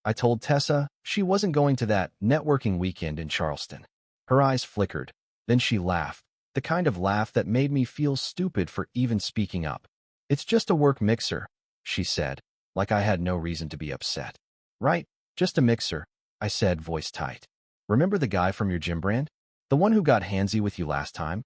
I told Tessa she wasn't going to that networking weekend in Charleston. Her eyes flickered. Then she laughed, the kind of laugh that made me feel stupid for even speaking up. "It's just a work mixer," she said, like I had no reason to be upset. "Right, just a mixer," I said, voice tight. "Remember the guy from your gym brand? The one who got handsy with you last time?"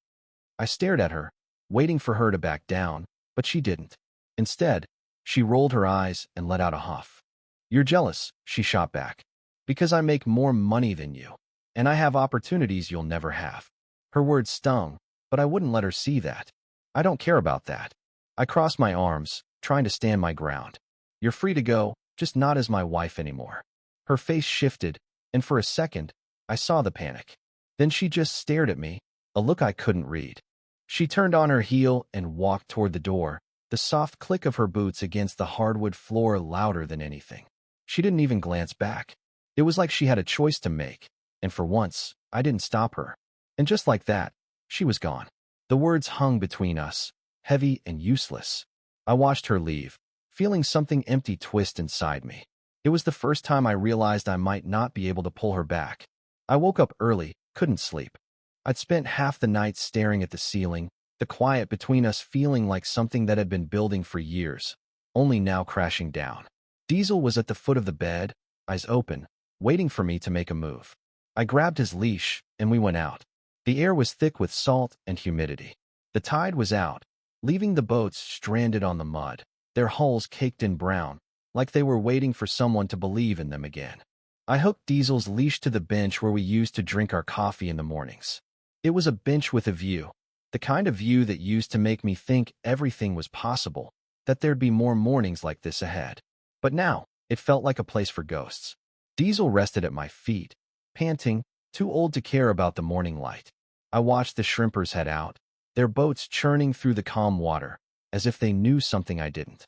I stared at her, waiting for her to back down, but she didn't. Instead, she rolled her eyes and let out a huff. "You're jealous," she shot back. "Because I make more money than you, and I have opportunities you'll never have." Her words stung, but I wouldn't let her see that. "I don't care about that." I crossed my arms, trying to stand my ground. "You're free to go, just not as my wife anymore." Her face shifted, and for a second, I saw the panic. Then she just stared at me, a look I couldn't read. She turned on her heel and walked toward the door, the soft click of her boots against the hardwood floor louder than anything. She didn't even glance back. It was like she had a choice to make, and for once, I didn't stop her. And just like that, she was gone. The words hung between us, heavy and useless. I watched her leave, feeling something empty twist inside me. It was the first time I realized I might not be able to pull her back. I woke up early, couldn't sleep. I'd spent half the night staring at the ceiling, the quiet between us feeling like something that had been building for years, only now crashing down. Diesel was at the foot of the bed, eyes open, waiting for me to make a move. I grabbed his leash, and we went out. The air was thick with salt and humidity. The tide was out, leaving the boats stranded on the mud, their hulls caked in brown, like they were waiting for someone to believe in them again. I hooked Diesel's leash to the bench where we used to drink our coffee in the mornings. It was a bench with a view, the kind of view that used to make me think everything was possible, that there'd be more mornings like this ahead. But now, it felt like a place for ghosts. Diesel rested at my feet, panting, too old to care about the morning light. I watched the shrimpers head out, their boats churning through the calm water, as if they knew something I didn't.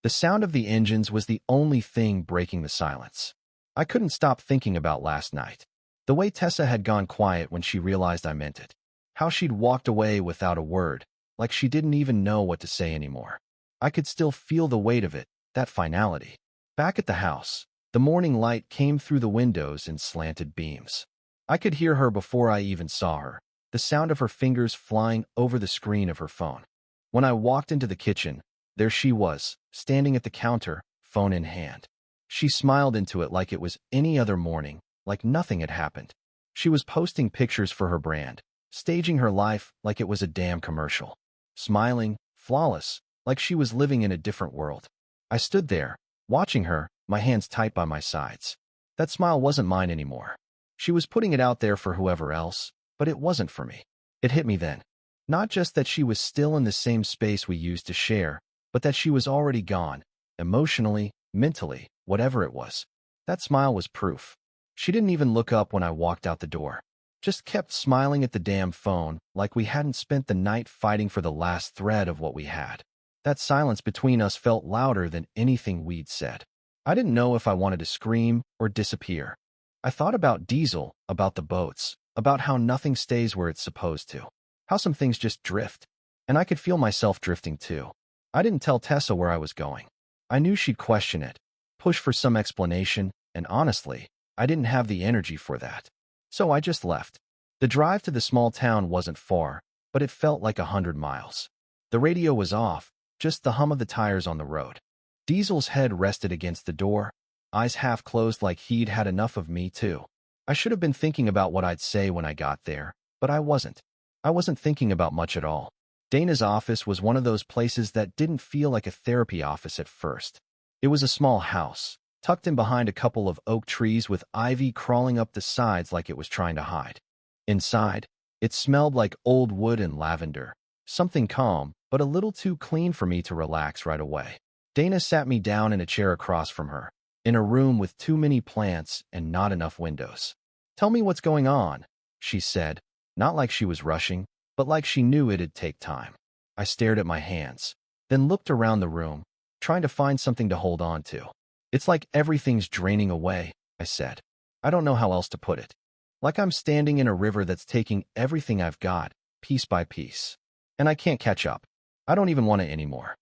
The sound of the engines was the only thing breaking the silence. I couldn't stop thinking about last night. The way Tessa had gone quiet when she realized I meant it. How she'd walked away without a word, like she didn't even know what to say anymore. I could still feel the weight of it, that finality. Back at the house, the morning light came through the windows in slanted beams. I could hear her before I even saw her, the sound of her fingers flying over the screen of her phone. When I walked into the kitchen, there she was, standing at the counter, phone in hand. She smiled into it like it was any other morning, like nothing had happened. She was posting pictures for her brand, staging her life like it was a damn commercial. Smiling, flawless, like she was living in a different world. I stood there, watching her, my hands tight by my sides. That smile wasn't mine anymore. She was putting it out there for whoever else, but it wasn't for me. It hit me then. Not just that she was still in the same space we used to share, but that she was already gone, emotionally, mentally, whatever it was. That smile was proof. She didn't even look up when I walked out the door. Just kept smiling at the damn phone, like we hadn't spent the night fighting for the last thread of what we had. That silence between us felt louder than anything we'd said. I didn't know if I wanted to scream or disappear. I thought about Diesel, about the boats, about how nothing stays where it's supposed to. How some things just drift. And I could feel myself drifting too. I didn't tell Tessa where I was going. I knew she'd question it, push for some explanation, and honestly, I didn't have the energy for that. So I just left. The drive to the small town wasn't far, but it felt like 100 miles. The radio was off, just the hum of the tires on the road. Diesel's head rested against the door, eyes half closed like he'd had enough of me too. I should have been thinking about what I'd say when I got there, but I wasn't. I wasn't thinking about much at all. Dana's office was one of those places that didn't feel like a therapy office at first. It was a small house, tucked in behind a couple of oak trees with ivy crawling up the sides like it was trying to hide. Inside, it smelled like old wood and lavender, something calm, but a little too clean for me to relax right away. Dana sat me down in a chair across from her, in a room with too many plants and not enough windows. "Tell me what's going on," she said, not like she was rushing, but like she knew it'd take time. I stared at my hands, then looked around the room, trying to find something to hold on to. "It's like everything's draining away," I said. "I don't know how else to put it. Like I'm standing in a river that's taking everything I've got, piece by piece. And I can't catch up. I don't even want it anymore."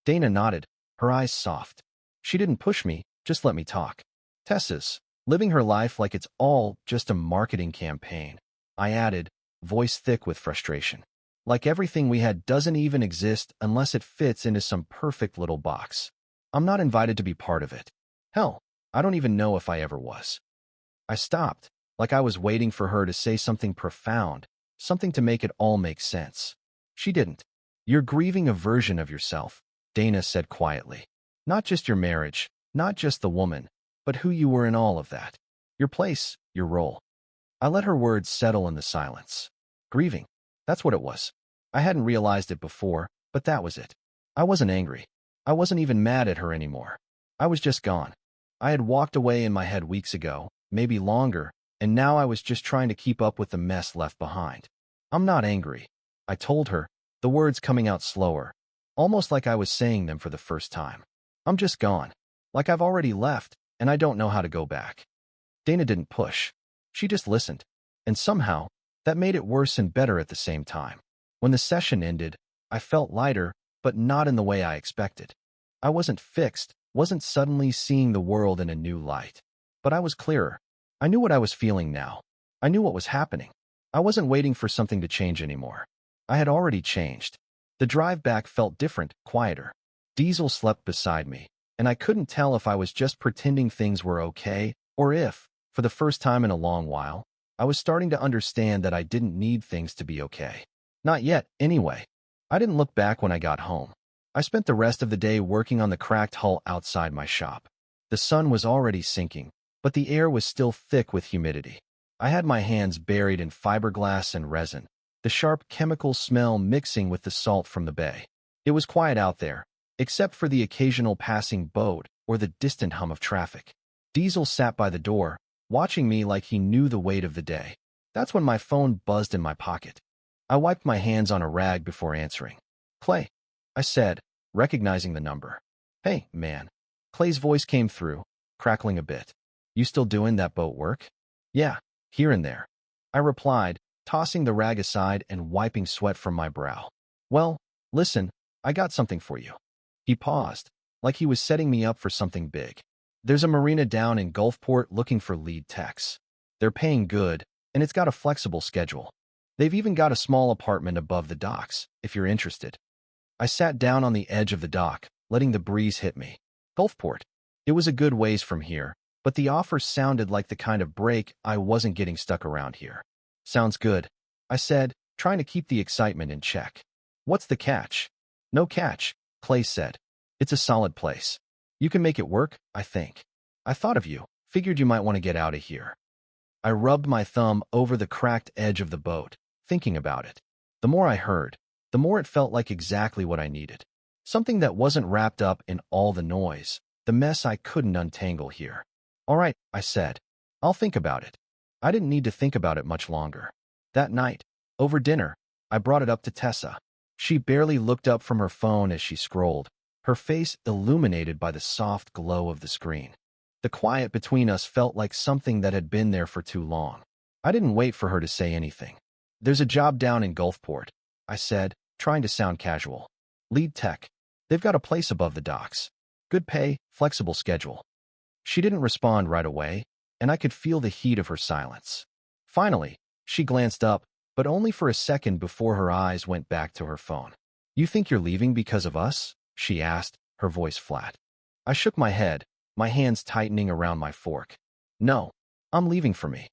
Dana nodded, her eyes soft. She didn't push me, just let me talk. Tessa's, living her life like it's all just a marketing campaign. I added, voice thick with frustration. Like everything we had doesn't even exist unless it fits into some perfect little box. I'm not invited to be part of it. Hell, I don't even know if I ever was. I stopped, like I was waiting for her to say something profound, something to make it all make sense. She didn't. You're grieving a version of yourself, Dana said quietly. Not just your marriage, not just the woman, but who you were in all of that. Your place, your role. I let her words settle in the silence. Grieving. That's what it was. I hadn't realized it before, but that was it. I wasn't angry. I wasn't even mad at her anymore. I was just gone. I had walked away in my head weeks ago, maybe longer, and now I was just trying to keep up with the mess left behind. I'm not angry, I told her, the words coming out slower, almost like I was saying them for the first time. I'm just gone. Like I've already left, and I don't know how to go back. Dana didn't push. She just listened. And somehow, that made it worse and better at the same time. When the session ended, I felt lighter, but not in the way I expected. I wasn't fixed, wasn't suddenly seeing the world in a new light. But I was clearer. I knew what I was feeling now. I knew what was happening. I wasn't waiting for something to change anymore. I had already changed. The drive back felt different, quieter. Diesel slept beside me, and I couldn't tell if I was just pretending things were okay, or if, for the first time in a long while, I was starting to understand that I didn't need things to be okay. Not yet, anyway. I didn't look back when I got home. I spent the rest of the day working on the cracked hull outside my shop. The sun was already sinking, but the air was still thick with humidity. I had my hands buried in fiberglass and resin, the sharp chemical smell mixing with the salt from the bay. It was quiet out there, except for the occasional passing boat or the distant hum of traffic. Diesel sat by the door, watching me like he knew the weight of the day. That's when my phone buzzed in my pocket. I wiped my hands on a rag before answering. Clay, I said, recognizing the number. Hey, man. Clay's voice came through, crackling a bit. You still doing that boat work? Yeah, here and there. I replied, tossing the rag aside and wiping sweat from my brow. Well, listen, I got something for you. He paused, like he was setting me up for something big. There's a marina down in Gulfport looking for lead techs. They're paying good, and it's got a flexible schedule. They've even got a small apartment above the docks, if you're interested. I sat down on the edge of the dock, letting the breeze hit me. Gulfport. It was a good ways from here, but the offer sounded like the kind of break I wasn't getting stuck around here. Sounds good, I said, trying to keep the excitement in check. What's the catch? No catch, Clay said. It's a solid place. You can make it work, I think. I thought of you, figured you might want to get out of here. I rubbed my thumb over the cracked edge of the boat, thinking about it. The more I heard, the more it felt like exactly what I needed. Something that wasn't wrapped up in all the noise, the mess I couldn't untangle here. All right, I said. I'll think about it. I didn't need to think about it much longer. That night, over dinner, I brought it up to Tessa. She barely looked up from her phone as she scrolled, her face illuminated by the soft glow of the screen. The quiet between us felt like something that had been there for too long. I didn't wait for her to say anything. There's a job down in Gulfport, I said, trying to sound casual. Lead tech. They've got a place above the docks. Good pay, flexible schedule. She didn't respond right away, and I could feel the heat of her silence. Finally, she glanced up, but only for a second before her eyes went back to her phone. You think you're leaving because of us? She asked, her voice flat. I shook my head, my hands tightening around my fork. No, I'm leaving for me.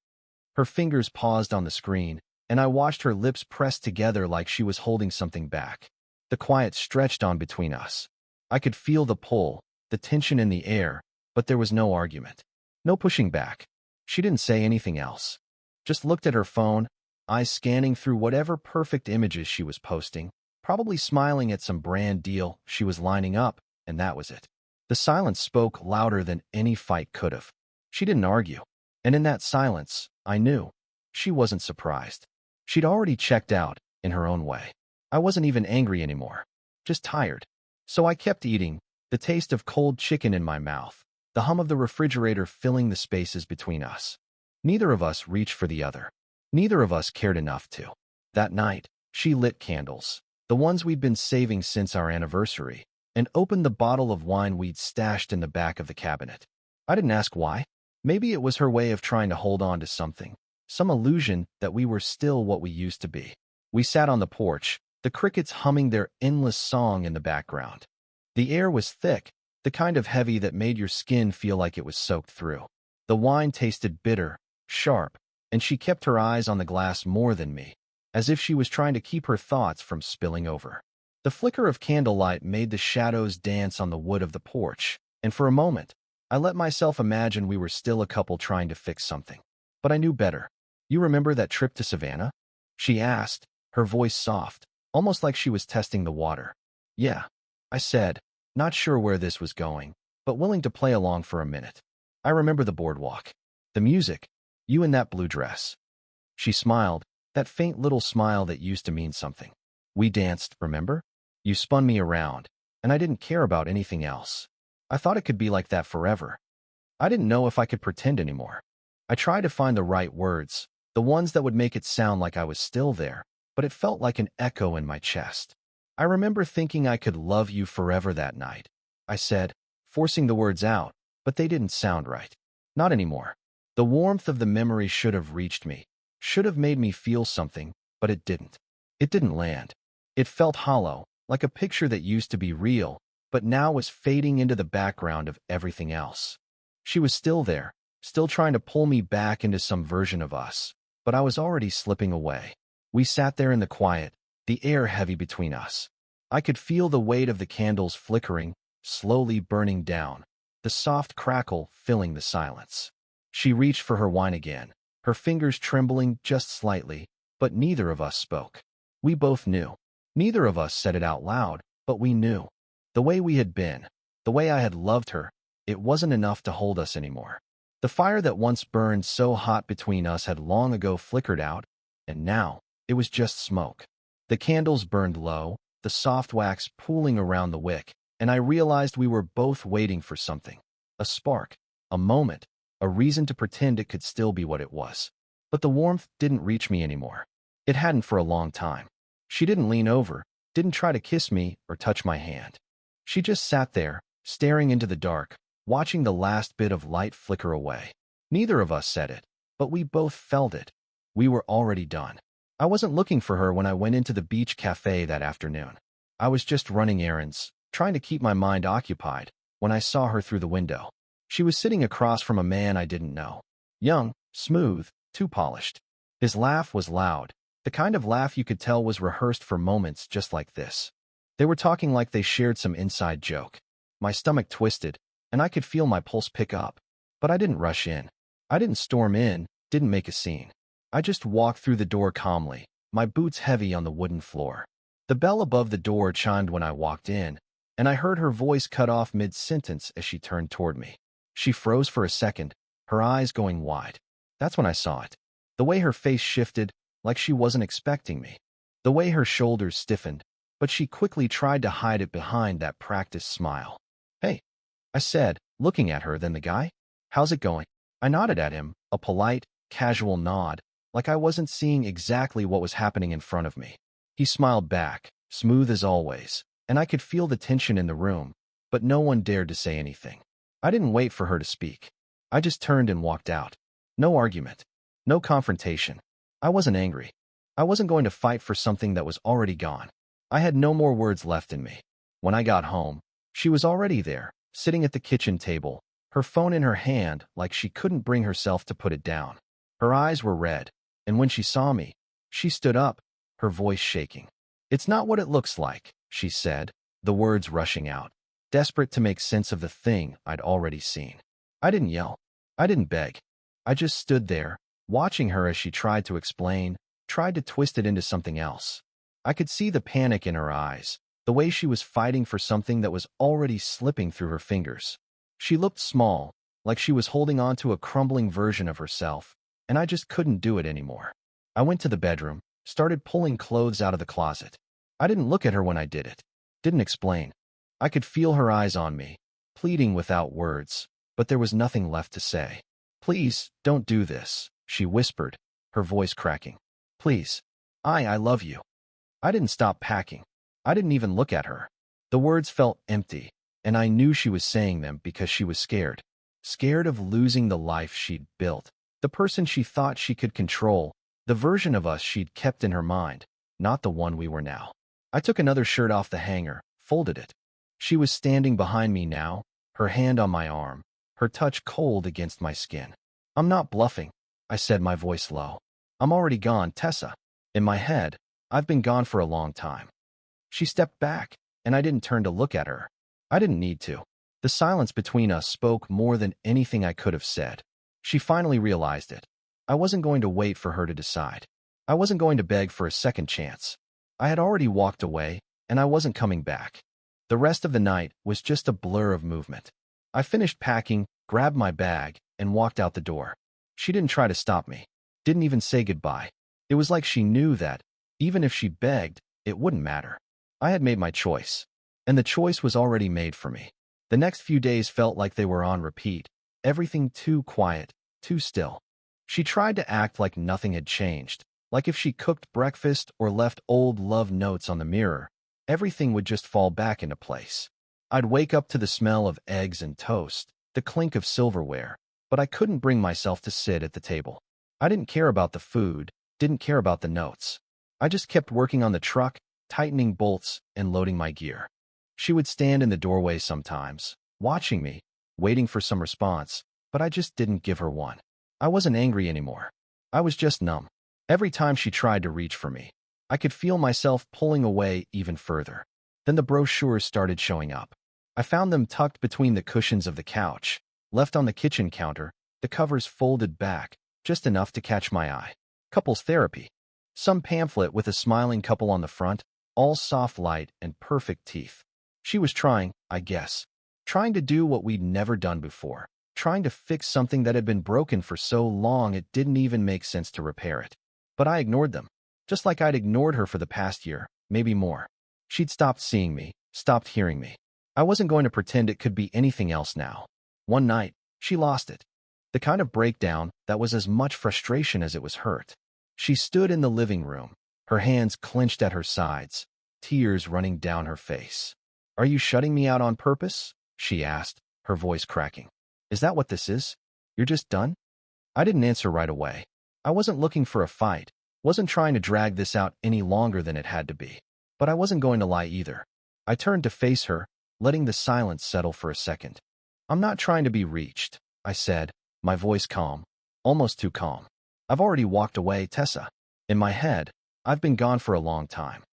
Her fingers paused on the screen, and I watched her lips press together like she was holding something back. The quiet stretched on between us. I could feel the pull, the tension in the air, but there was no argument. No pushing back. She didn't say anything else. Just looked at her phone, eyes scanning through whatever perfect images she was posting, probably smiling at some brand deal she was lining up, and that was it. The silence spoke louder than any fight could have. She didn't argue, and in that silence, I knew. She wasn't surprised. She'd already checked out, in her own way. I wasn't even angry anymore, just tired. So I kept eating, the taste of cold chicken in my mouth, the hum of the refrigerator filling the spaces between us. Neither of us reached for the other. Neither of us cared enough to. That night, she lit candles, the ones we'd been saving since our anniversary, and opened the bottle of wine we'd stashed in the back of the cabinet. I didn't ask why. Maybe it was her way of trying to hold on to something, some illusion that we were still what we used to be. We sat on the porch, the crickets humming their endless song in the background. The air was thick, the kind of heavy that made your skin feel like it was soaked through. The wine tasted bitter, sharp, and she kept her eyes on the glass more than me, as if she was trying to keep her thoughts from spilling over. The flicker of candlelight made the shadows dance on the wood of the porch, and for a moment, I let myself imagine we were still a couple trying to fix something. But I knew better. You remember that trip to Savannah? She asked, her voice soft, almost like she was testing the water. Yeah, I said, not sure where this was going, but willing to play along for a minute. I remember the boardwalk, the music, you in that blue dress. She smiled, that faint little smile that used to mean something. We danced, remember? You spun me around, and I didn't care about anything else. I thought it could be like that forever. I didn't know if I could pretend anymore. I tried to find the right words, the ones that would make it sound like I was still there, but it felt like an echo in my chest. I remember thinking I could love you forever that night. I said, forcing the words out, but they didn't sound right. Not anymore. The warmth of the memory should have reached me, should have made me feel something, but it didn't. It didn't land. It felt hollow, like a picture that used to be real, but now was fading into the background of everything else. She was still there, still trying to pull me back into some version of us, but I was already slipping away. We sat there in the quiet, the air heavy between us. I could feel the weight of the candles flickering, slowly burning down, the soft crackle filling the silence. She reached for her wine again, her fingers trembling just slightly, but neither of us spoke. We both knew. Neither of us said it out loud, but we knew. The way we had been, the way I had loved her, it wasn't enough to hold us anymore. The fire that once burned so hot between us had long ago flickered out, and now it was just smoke. The candles burned low, the soft wax pooling around the wick, and I realized we were both waiting for something. A spark, a moment, a reason to pretend it could still be what it was. But the warmth didn't reach me anymore. It hadn't for a long time. She didn't lean over, didn't try to kiss me or touch my hand. She just sat there, staring into the dark, watching the last bit of light flicker away. Neither of us said it, but we both felt it. We were already done. I wasn't looking for her when I went into the beach cafe that afternoon. I was just running errands, trying to keep my mind occupied, when I saw her through the window. She was sitting across from a man I didn't know. Young, smooth, too polished. His laugh was loud, the kind of laugh you could tell was rehearsed for moments just like this. They were talking like they shared some inside joke. My stomach twisted, and I could feel my pulse pick up. But I didn't rush in. I didn't storm in, didn't make a scene. I just walked through the door calmly, my boots heavy on the wooden floor. The bell above the door chimed when I walked in, and I heard her voice cut off mid-sentence as she turned toward me. She froze for a second, her eyes going wide. That's when I saw it. The way her face shifted, like she wasn't expecting me. The way her shoulders stiffened, but she quickly tried to hide it behind that practiced smile. Hey, I said, looking at her, then the guy? How's it going? I nodded at him, a polite, casual nod, like I wasn't seeing exactly what was happening in front of me. He smiled back, smooth as always, and I could feel the tension in the room, but no one dared to say anything. I didn't wait for her to speak. I just turned and walked out. No argument. No confrontation. I wasn't angry. I wasn't going to fight for something that was already gone. I had no more words left in me. When I got home, she was already there, sitting at the kitchen table, her phone in her hand like she couldn't bring herself to put it down. Her eyes were red, and when she saw me, she stood up, her voice shaking. It's not what it looks like, she said, the words rushing out, desperate to make sense of the thing I'd already seen. I didn't yell. I didn't beg. I just stood there, watching her as she tried to explain, tried to twist it into something else. I could see the panic in her eyes, the way she was fighting for something that was already slipping through her fingers. She looked small, like she was holding on to a crumbling version of herself, and I just couldn't do it anymore. I went to the bedroom, started pulling clothes out of the closet. I didn't look at her when I did it. Didn't explain. I could feel her eyes on me, pleading without words, but there was nothing left to say. Please, don't do this, she whispered, her voice cracking. Please. I love you. I didn't stop packing. I didn't even look at her. The words felt empty, and I knew she was saying them because she was scared. scared of losing the life she'd built, the person she thought she could control, the version of us she'd kept in her mind, not the one we were now. I took another shirt off the hanger, folded it. She was standing behind me now, her hand on my arm, her touch cold against my skin. "I'm not bluffing," I said, my voice low. "I'm already gone, Tessa. In my head, I've been gone for a long time." She stepped back, and I didn't turn to look at her. I didn't need to. The silence between us spoke more than anything I could have said. She finally realized it. I wasn't going to wait for her to decide. I wasn't going to beg for a second chance. I had already walked away, and I wasn't coming back. The rest of the night was just a blur of movement. I finished packing, grabbed my bag, and walked out the door. She didn't try to stop me. Didn't even say goodbye. It was like she knew that, even if she begged, it wouldn't matter. I had made my choice, and the choice was already made for me. The next few days felt like they were on repeat, everything too quiet, too still. She tried to act like nothing had changed, like if she cooked breakfast or left old love notes on the mirror, everything would just fall back into place. I'd wake up to the smell of eggs and toast, the clink of silverware, but I couldn't bring myself to sit at the table. I didn't care about the food, didn't care about the notes. I just kept working on the truck, tightening bolts, and loading my gear. She would stand in the doorway sometimes, watching me, waiting for some response, but I just didn't give her one. I wasn't angry anymore. I was just numb. Every time she tried to reach for me, I could feel myself pulling away even further. Then the brochures started showing up. I found them tucked between the cushions of the couch, left on the kitchen counter, the covers folded back, just enough to catch my eye. Couples therapy. Some pamphlet with a smiling couple on the front, all soft light and perfect teeth. She was trying, I guess. Trying to do what we'd never done before. Trying to fix something that had been broken for so long it didn't even make sense to repair it. But I ignored them. Just like I'd ignored her for the past year, maybe more. She'd stopped seeing me, stopped hearing me. I wasn't going to pretend it could be anything else now. One night, she lost it. The kind of breakdown that was as much frustration as it was hurt. She stood in the living room, her hands clenched at her sides, tears running down her face. "Are you shutting me out on purpose?" she asked, her voice cracking. "Is that what this is? You're just done?" I didn't answer right away. I wasn't looking for a fight, wasn't trying to drag this out any longer than it had to be. But I wasn't going to lie either. I turned to face her, letting the silence settle for a second. "I'm not trying to be reached," I said, my voice calm, almost too calm. "I've already walked away, Tessa. In my head, I've been gone for a long time."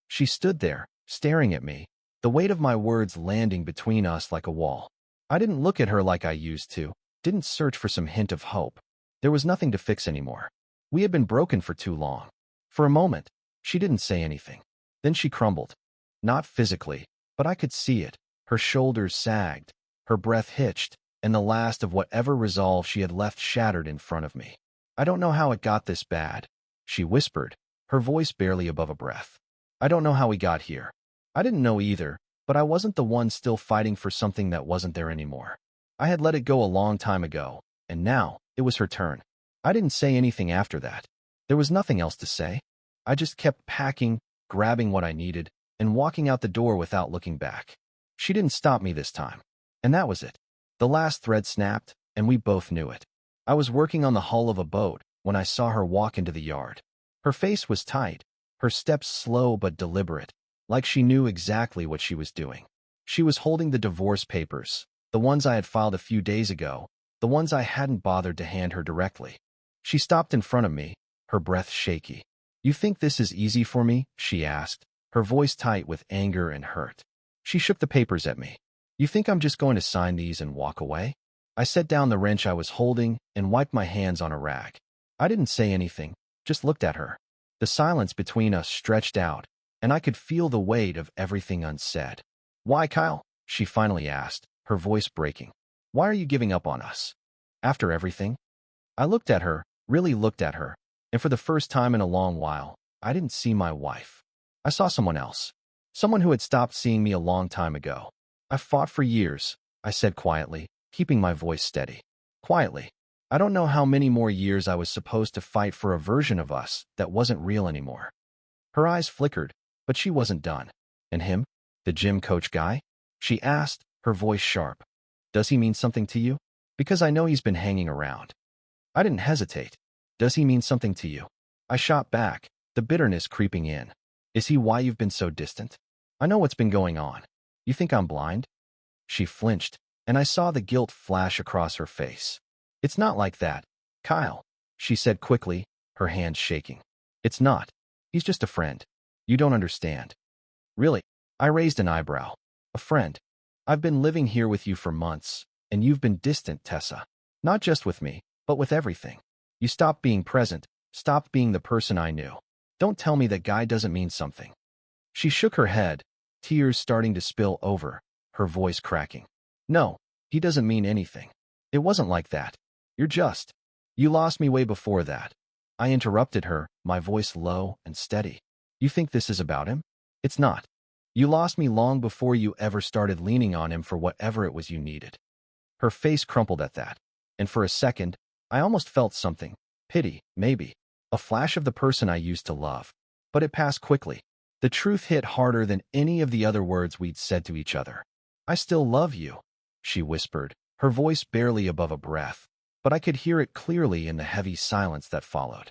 She stood there, staring at me, the weight of my words landing between us like a wall. I didn't look at her like I used to, didn't search for some hint of hope. There was nothing to fix anymore. We had been broken for too long. For a moment, she didn't say anything. Then she crumbled. Not physically, but I could see it. Her shoulders sagged, her breath hitched, and the last of whatever resolve she had left shattered in front of me. "I don't know how it got this bad," she whispered, her voice barely above a breath. "I don't know how we got here. I didn't know either, but I wasn't the one still fighting for something that wasn't there anymore. I had let it go a long time ago, and now it was her turn." I didn't say anything after that. There was nothing else to say. I just kept packing, grabbing what I needed, and walking out the door without looking back. She didn't stop me this time. And that was it. The last thread snapped, and we both knew it. I was working on the hull of a boat when I saw her walk into the yard. Her face was tight, her steps slow but deliberate, like she knew exactly what she was doing. She was holding the divorce papers, the ones I had filed a few days ago, the ones I hadn't bothered to hand her directly. She stopped in front of me, her breath shaky. "You think this is easy for me?" she asked, her voice tight with anger and hurt. She shook the papers at me. "You think I'm just going to sign these and walk away?" I set down the wrench I was holding and wiped my hands on a rag. I didn't say anything, just looked at her. The silence between us stretched out, and I could feel the weight of everything unsaid. "Why, Kyle?" she finally asked, her voice breaking. "Why are you giving up on us? After everything?" I looked at her, really looked at her, and for the first time in a long while, I didn't see my wife. I saw someone else. Someone who had stopped seeing me a long time ago. "I've fought for years," I said quietly, keeping my voice steady. Quietly. I don't know how many more years I was supposed to fight for a version of us that wasn't real anymore. Her eyes flickered, but she wasn't done. "And him? The gym coach guy?" she asked, her voice sharp. "Does he mean something to you?" Because I know he's been hanging around. I didn't hesitate. Does he mean something to you? I shot back, the bitterness creeping in. Is he why you've been so distant? I know what's been going on. You think I'm blind? She flinched, and I saw the guilt flash across her face. It's not like that, Kyle, she said quickly, her hands shaking. It's not. He's just a friend. You don't understand. Really? I raised an eyebrow. A friend. I've been living here with you for months, and you've been distant, Tessa. Not just with me, but with everything. You stopped being present, stopped being the person I knew. Don't tell me that guy doesn't mean something. She shook her head, tears starting to spill over, her voice cracking. No, he doesn't mean anything. It wasn't like that. You lost me way before that. I interrupted her, my voice low and steady. You think this is about him? It's not. You lost me long before you ever started leaning on him for whatever it was you needed. Her face crumpled at that, and for a second, I almost felt something. Pity, maybe. A flash of the person I used to love. But it passed quickly. The truth hit harder than any of the other words we'd said to each other. I still love you, she whispered, her voice barely above a breath, but I could hear it clearly in the heavy silence that followed.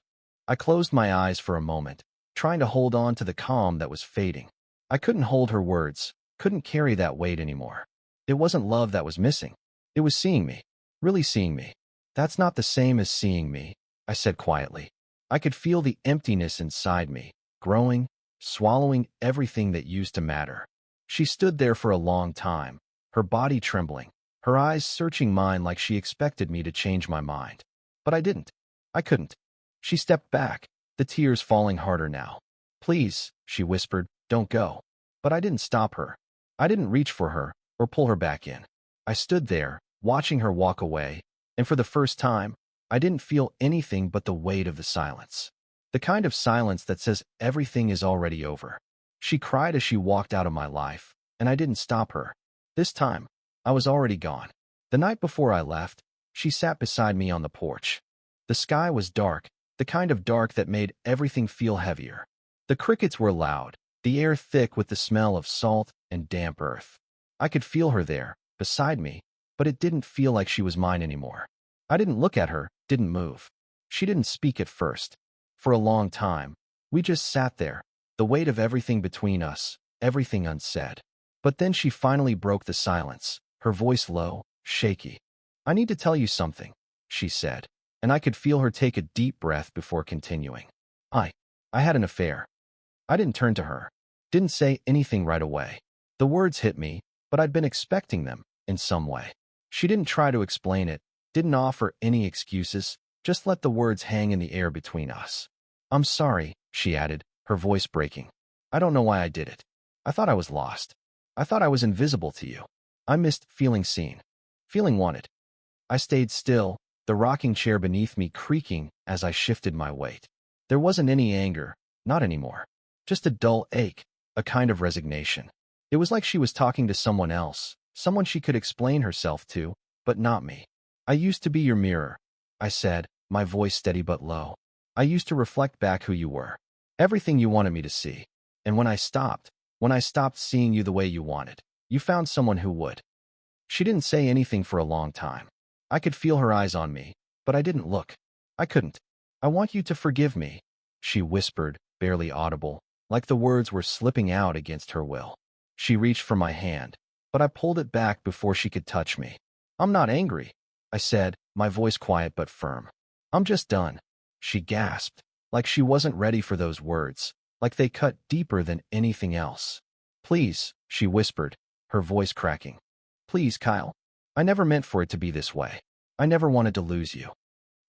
I closed my eyes for a moment, trying to hold on to the calm that was fading. I couldn't hold her words, couldn't carry that weight anymore. It wasn't love that was missing. It was seeing me, really seeing me. That's not the same as seeing me, I said quietly. I could feel the emptiness inside me, growing, swallowing everything that used to matter. She stood there for a long time, her body trembling, her eyes searching mine like she expected me to change my mind. But I didn't. I couldn't. She stepped back, the tears falling harder now. Please, she whispered, don't go. But I didn't stop her. I didn't reach for her or pull her back in. I stood there, watching her walk away, and for the first time, I didn't feel anything but the weight of the silence. The kind of silence that says everything is already over. She cried as she walked out of my life, and I didn't stop her. This time, I was already gone. The night before I left, she sat beside me on the porch. The sky was dark, the kind of dark that made everything feel heavier. The crickets were loud, the air thick with the smell of salt and damp earth. I could feel her there, beside me, but it didn't feel like she was mine anymore. I didn't look at her, didn't move. She didn't speak at first. For a long time, we just sat there, the weight of everything between us, everything unsaid. But then she finally broke the silence, her voice low, shaky. I need to tell you something, she said, and I could feel her take a deep breath before continuing. I had an affair. I didn't turn to her, didn't say anything right away. The words hit me, but I'd been expecting them, in some way. She didn't try to explain it, didn't offer any excuses, just let the words hang in the air between us. I'm sorry, she added, her voice breaking. I don't know why I did it. I thought I was lost. I thought I was invisible to you. I missed feeling seen, feeling wanted. I stayed still, the rocking chair beneath me creaking as I shifted my weight. There wasn't any anger, not anymore. Just a dull ache, a kind of resignation. It was like she was talking to someone else, someone she could explain herself to, but not me. I used to be your mirror, I said, my voice steady but low. I used to reflect back who you were, everything you wanted me to see. And when I stopped seeing you the way you wanted, you found someone who would. She didn't say anything for a long time. I could feel her eyes on me, but I didn't look. I couldn't. I want you to forgive me, she whispered, barely audible, like the words were slipping out against her will. She reached for my hand, but I pulled it back before she could touch me. I'm not angry, I said, my voice quiet but firm. I'm just done, she gasped, like she wasn't ready for those words, like they cut deeper than anything else. Please, she whispered, her voice cracking. Please, Kyle. I never meant for it to be this way. I never wanted to lose you.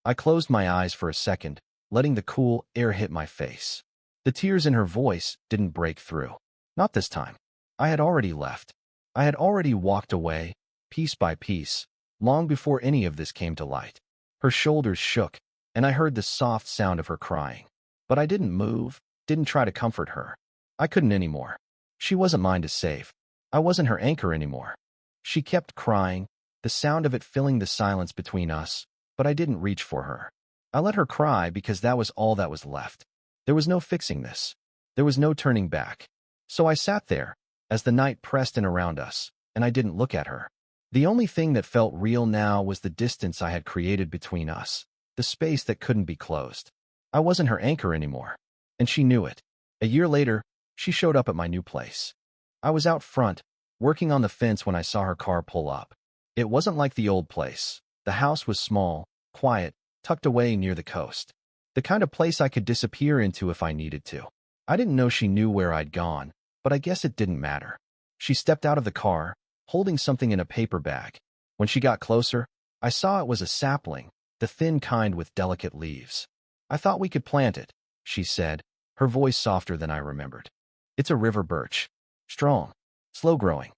I closed my eyes for a second, letting the cool air hit my face. The tears in her voice didn't break through. Not this time. I had already left. I had already walked away, piece by piece, long before any of this came to light. Her shoulders shook, and I heard the soft sound of her crying. But I didn't move, didn't try to comfort her. I couldn't anymore. She wasn't mine to save. I wasn't her anchor anymore. She kept crying, the sound of it filling the silence between us, but I didn't reach for her. I let her cry because that was all that was left. There was no fixing this. There was no turning back. So I sat there, as the night pressed in around us, and I didn't look at her. The only thing that felt real now was the distance I had created between us, the space that couldn't be closed. I wasn't her anchor anymore, and she knew it. A year later, she showed up at my new place. I was out front, working on the fence when I saw her car pull up. It wasn't like the old place. The house was small, quiet, tucked away near the coast. The kind of place I could disappear into if I needed to. I didn't know she knew where I'd gone, but I guess it didn't matter. She stepped out of the car, holding something in a paper bag. When she got closer, I saw it was a sapling, the thin kind with delicate leaves. "I thought we could plant it," she said, her voice softer than I remembered. "It's a river birch. Strong, slow-growing."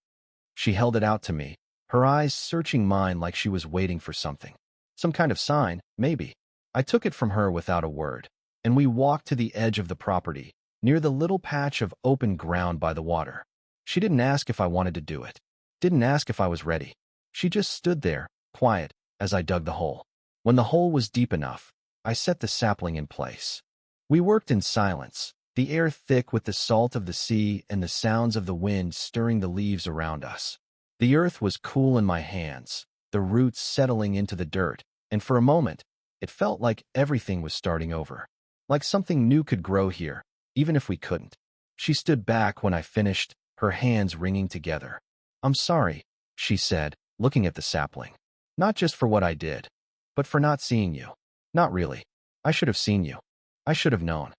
She held it out to me, her eyes searching mine like she was waiting for something. Some kind of sign, maybe. I took it from her without a word, and we walked to the edge of the property, near the little patch of open ground by the water. She didn't ask if I wanted to do it. Didn't ask if I was ready. She just stood there, quiet, as I dug the hole. When the hole was deep enough, I set the sapling in place. We worked in silence, the air thick with the salt of the sea and the sounds of the wind stirring the leaves around us. The earth was cool in my hands, the roots settling into the dirt, and for a moment, it felt like everything was starting over. Like something new could grow here, even if we couldn't. She stood back when I finished, her hands wringing together. "I'm sorry," she said, looking at the sapling. "Not just for what I did, but for not seeing you. Not really. I should have seen you. I should have known."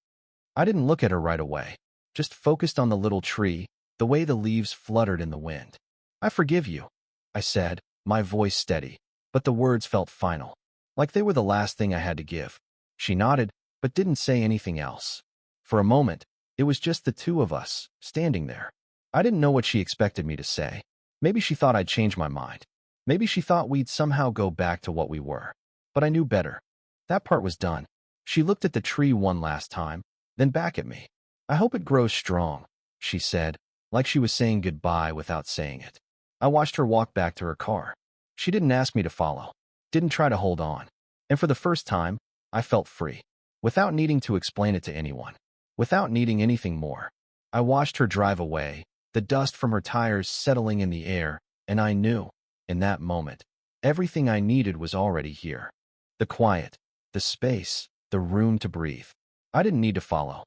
I didn't look at her right away, just focused on the little tree, the way the leaves fluttered in the wind. "I forgive you," I said, my voice steady, but the words felt final, like they were the last thing I had to give. She nodded, but didn't say anything else. For a moment, it was just the two of us, standing there. I didn't know what she expected me to say. Maybe she thought I'd change my mind. Maybe she thought we'd somehow go back to what we were. But I knew better. That part was done. She looked at the tree one last time, then back at me. "I hope it grows strong," she said, like she was saying goodbye without saying it. I watched her walk back to her car. She didn't ask me to follow, didn't try to hold on. And for the first time, I felt free, without needing to explain it to anyone, without needing anything more. I watched her drive away, the dust from her tires settling in the air, and I knew, in that moment, everything I needed was already here. The quiet, the space, the room to breathe. I didn't need to follow.